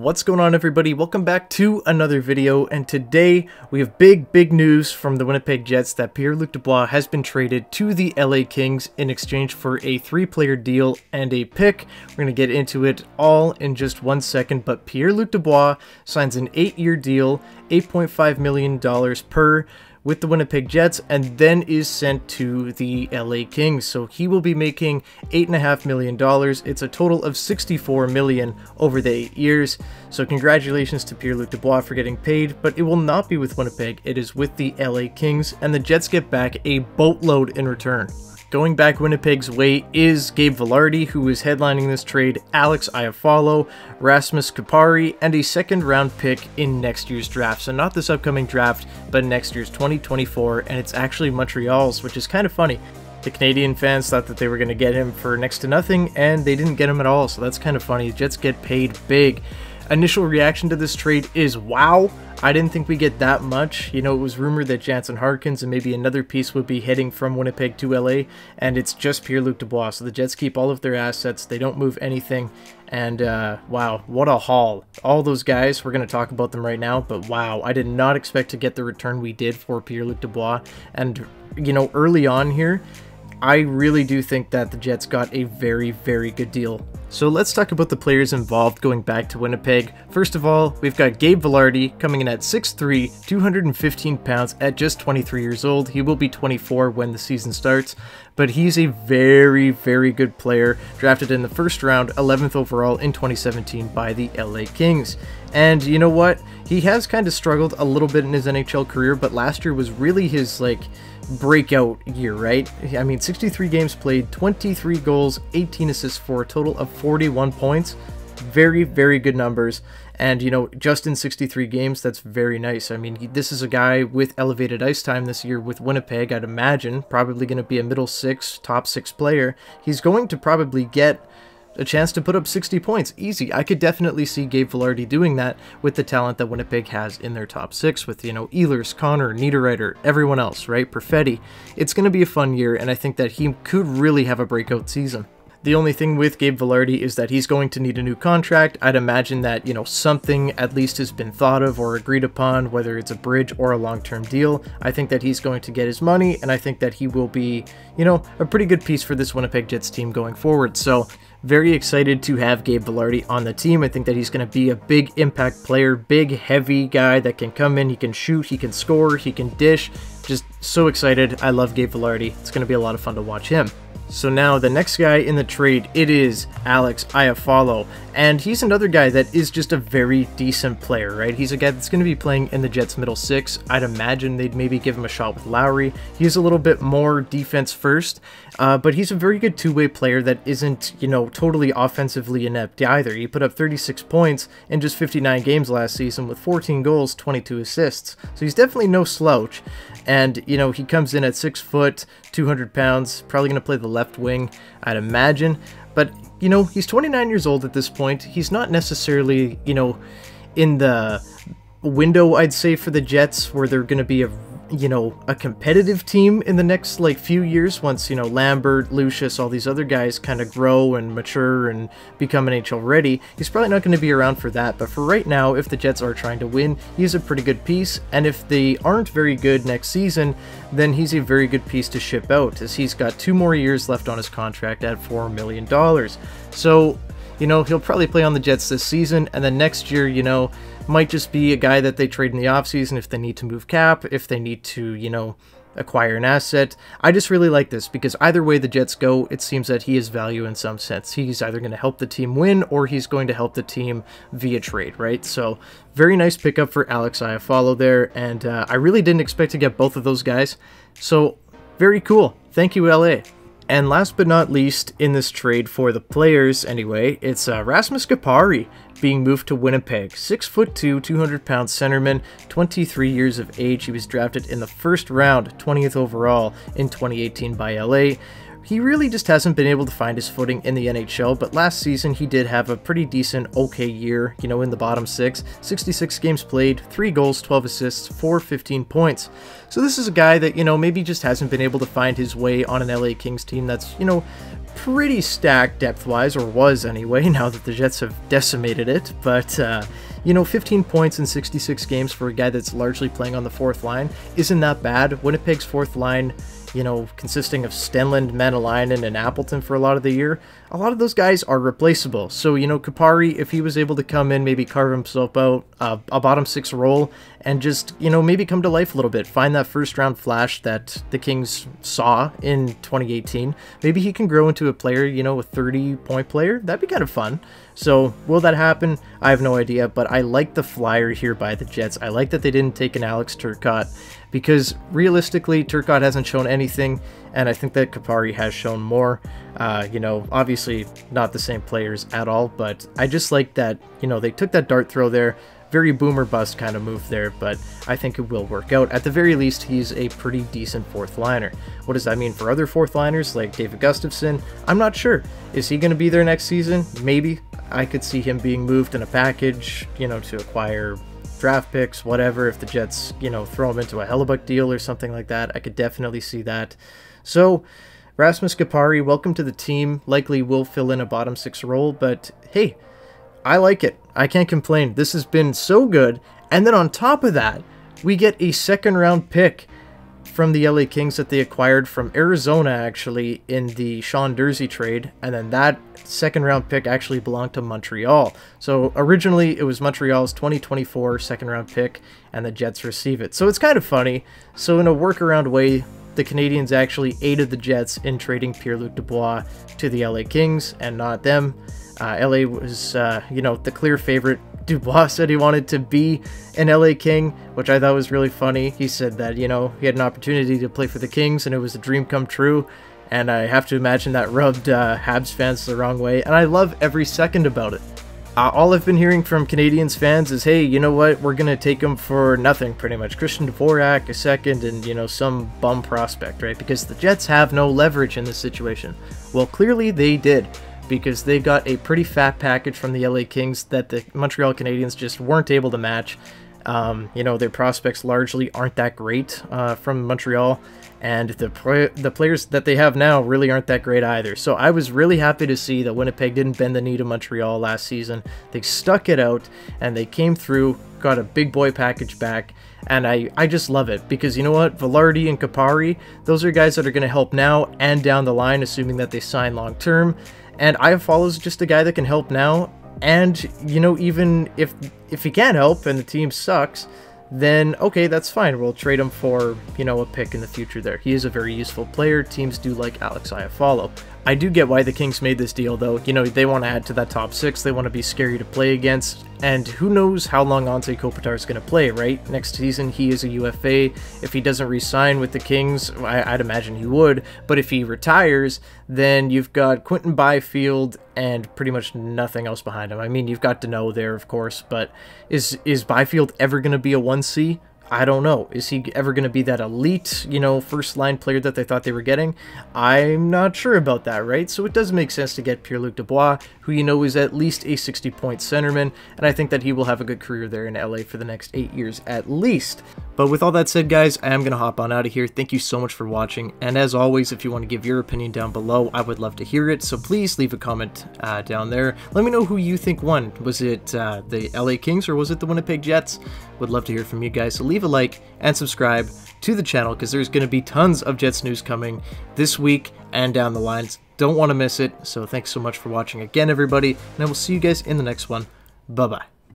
What's going on, everybody? Welcome back to another video, and today we have big news from the Winnipeg Jets that Pierre Luc Dubois has been traded to the LA Kings in exchange for a 3-player deal and a pick. We're going to get into it all in just 1 second, but Pierre Luc Dubois signs an 8-year deal, $8.5 million per, with the Winnipeg Jets, and then is sent to the LA Kings. So he will be making $8.5 million. It's a total of $64 million over the 8 years. So congratulations to Pierre Luc Dubois for getting paid, but it will not be with Winnipeg. It is with the LA Kings, and the Jets get back a boatload in return. Going back Winnipeg's way is Gabe Vilardi, who is headlining this trade, Alex Iafallo, Rasmus Kupari, and a second-round pick in next year's draft. So not this upcoming draft, but next year's 2024, and it's actually Montreal's, which is kind of funny. The Canadian fans thought that they were going to get him for next to nothing, and they didn't get him at all, so that's kind of funny. The Jets get paid big. Initial reaction to this trade is, wow, I didn't think we'd get that much. You know, it was rumored that Jansen Harkins and maybe another piece would be heading from Winnipeg to LA, and it's just Pierre Luc Dubois. So the Jets keep all of their assets, they don't move anything, and wow, what a haul. All those guys, we're going to talk about them right now, but wow, I did not expect to get the return we did for Pierre Luc Dubois. And, you know, early on here, I really do think that the Jets got a very good deal. So let's talk about the players involved going back to Winnipeg. First of all, we've got Gabe Vilardi coming in at 6'3", 215 pounds at just 23 years old. He will be 24 when the season starts, but he's a very good player, drafted in the first round, 11th overall in 2017 by the LA Kings. And you know what? He has kind of struggled a little bit in his NHL career, but last year was really his, like, breakout year, right? I mean, 63 games played, 23 goals, 18 assists for a total of 41 points. Very good numbers. And, you know, just in 63 games, that's very nice. I mean, this is a guy with elevated ice time this year with Winnipeg, I'd imagine. Probably going to be a middle six, top six player. He's going to probably get a chance to put up 60 points. Easy. I could definitely see Gabe Vilardi doing that with the talent that Winnipeg has in their top six with, you know, Ehlers, Connor, Niederreiter, everyone else, right? Perfetti. It's going to be a fun year, and I think that he could really have a breakout season. The only thing with Gabe Vilardi is that he's going to need a new contract. I'd imagine that, you know, something at least has been thought of or agreed upon, whether it's a bridge or a long-term deal. I think that he's going to get his money, and I think that he will be, you know, a pretty good piece for this Winnipeg Jets team going forward. So very excited to have Gabe Vilardi on the team. I think that he's going to be a big impact player, big, heavy guy that can come in, he can shoot, he can score, he can dish. Just so excited. I love Gabe Vilardi. It's going to be a lot of fun to watch him. So now the next guy in the trade, it is Alex Iafallo, and he's another guy that is just a very decent player, right? He's a guy that's going to be playing in the Jets middle six. I'd imagine they'd maybe give him a shot with Lowry. He's a little bit more defense first, but he's a very good two-way player that isn't, you know, totally offensively inept either. He put up 36 points in just 59 games last season with 14 goals, 22 assists. So he's definitely no slouch. And, you know, he comes in at 6 foot, 200 pounds, probably going to play the left wing, I'd imagine. But, you know, he's 29 years old at this point. He's not necessarily, you know, in the window, I'd say, for the Jets where they're going to be a, you know, a competitive team in the next, like, few years once, you know, Lambert, Lucius, all these other guys kind of grow and mature and become NHL ready. He's probably not going to be around for that, but for right now, if the Jets are trying to win, he's a pretty good piece, and if they aren't very good next season, then he's a very good piece to ship out, as he's got 2 more years left on his contract at $4 million. So, you know, he'll probably play on the Jets this season, and then next year, you know, might just be a guy that they trade in the offseason if they need to move cap, if they need to, you know, acquire an asset. I just really like this because either way the Jets go, it seems that he has value in some sense. He's either going to help the team win or he's going to help the team via trade, right? So very nice pickup for Alex Iafallo there, and I really didn't expect to get both of those guys. So very cool. Thank you, LA. And last but not least in this trade for the players anyway, it's Rasmus Kupari being moved to Winnipeg. 6'2", 200-pound centerman, 23 years of age. He was drafted in the first round, 20th overall in 2018 by LA. He really just hasn't been able to find his footing in the NHL, but last season he did have a pretty decent, okay year, you know, in the bottom six. 66 games played, 3 goals, 12 assists, 15 points. So this is a guy that, you know, maybe just hasn't been able to find his way on an LA Kings team that's, you know, pretty stacked depth-wise, or was anyway, now that the Jets have decimated it. But, you know, 15 points in 66 games for a guy that's largely playing on the fourth line isn't that bad. Winnipeg's fourth line, you know, consisting of Stenlund, Manalainen, and Appleton for a lot of the year, a lot of those guys are replaceable. So, you know, Kupari, if he was able to come in, maybe carve himself out a bottom six role and just, you know, maybe come to life a little bit, find that first round flash that the Kings saw in 2018, maybe he can grow into a player, you know, a 30-point player. That'd be kind of fun. So, will that happen? I have no idea, but I like the flyer here by the Jets. I like that they didn't take an Alex Turcotte, because realistically, Turcotte hasn't shown anything, and I think that Kupari has shown more. You know, obviously not the same players at all, but I just like that, you know, they took that dart throw there. Very boomer bust kind of move there, but I think it will work out. At the very least, he's a pretty decent fourth liner. What does that mean for other fourth liners like David Gustafsson? I'm not sure. Is he going to be there next season? Maybe. I could see him being moved in a package, you know, to acquire draft picks, whatever. If the Jets, you know, throw him into a Hellebuck deal or something like that, I could definitely see that. So, Rasmus Kupari, welcome to the team. Likely will fill in a bottom six role, but hey, I like it. I can't complain. This has been so good. And then on top of that, we get a second round pick from the LA Kings that they acquired from Arizona, actually, in the Sean Durzi trade. And then that second round pick actually belonged to Montreal. So originally it was Montreal's 2024 second round pick, and the Jets receive it. So it's kind of funny. So in a workaround way, the Canadians actually aided the Jets in trading Pierre Luc Dubois to the LA Kings and not them. LA was, you know, the clear favorite. Dubois said he wanted to be an LA King, which I thought was really funny. He said that, you know, he had an opportunity to play for the Kings and it was a dream come true. And I have to imagine that rubbed Habs fans the wrong way. And I love every second about it. All I've been hearing from Canadians fans is, hey, you know what? We're going to take him for nothing, pretty much. Christian Dvorak, a second, and, you know, some bum prospect, right? Because the Jets have no leverage in this situation. Well, clearly they did, because they got a pretty fat package from the LA Kings that the Montreal Canadiens just weren't able to match. You know, their prospects largely aren't that great from Montreal, and the players that they have now really aren't that great either. So I was really happy to see that Winnipeg didn't bend the knee to Montreal last season. They stuck it out, and they came through, got a big boy package back, and I just love it, because you know what? Velarde and Kupari, those are guys that are going to help now and down the line, assuming that they sign long-term. And Iafallo's just a guy that can help now, and, you know, even if he can't help and the team sucks, then okay, that's fine. We'll trade him for, you know, a pick in the future there. He is a very useful player. Teams do like Alex Iafallo. I do get why the Kings made this deal, though. You know, they want to add to that top six. They want to be scary to play against. And who knows how long Anze Kopitar is going to play, right? Next season, he is a UFA. If he doesn't re-sign with the Kings, I'd imagine he would. But if he retires, then you've got Quentin Byfield and pretty much nothing else behind him. I mean, you've got Deneau there, of course, but is Byfield ever going to be a 1C? I don't know. Is he ever going to be that elite, you know, first-line player that they thought they were getting? I'm not sure about that, right? So it does make sense to get Pierre Luc Dubois, who you know is at least a 60-point centerman, and I think that he will have a good career there in LA for the next 8 years at least. But with all that said, guys, I am going to hop on out of here. Thank you so much for watching, and as always, if you want to give your opinion down below, I would love to hear it, so please leave a comment down there. Let me know who you think won. Was it the LA Kings or was it the Winnipeg Jets? Would love to hear from you guys, so leave a like and subscribe to the channel, because there's going to be tons of Jets news coming this week and down the lines. Don't want to miss it, so thanks so much for watching again, everybody, and I will see you guys in the next one. Bye-bye.